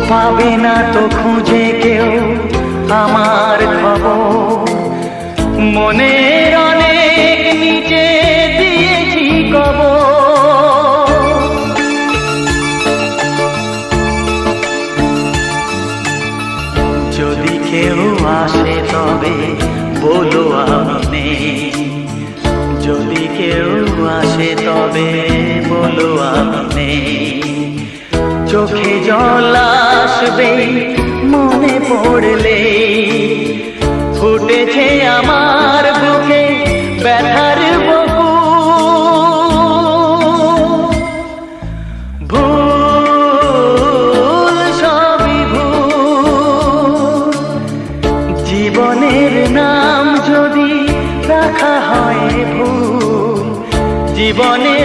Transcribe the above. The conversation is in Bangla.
পাবে না তো খুঁজে কেউ আমার খবর। মনের অনেক নিচে দিয়েছি কবর। যদি কেউ আসে তবে বলো আমি নেই। যদি কেউ আসে তবে বলো আমি নেই। চোখে জল আসবে মনে পড়লে, ফুটেছে আমার বুকে ব্যথার বুকু। ভুল সবই ভুল, জীবনের নাম যদি রাখা হয় ভুল। জীবনে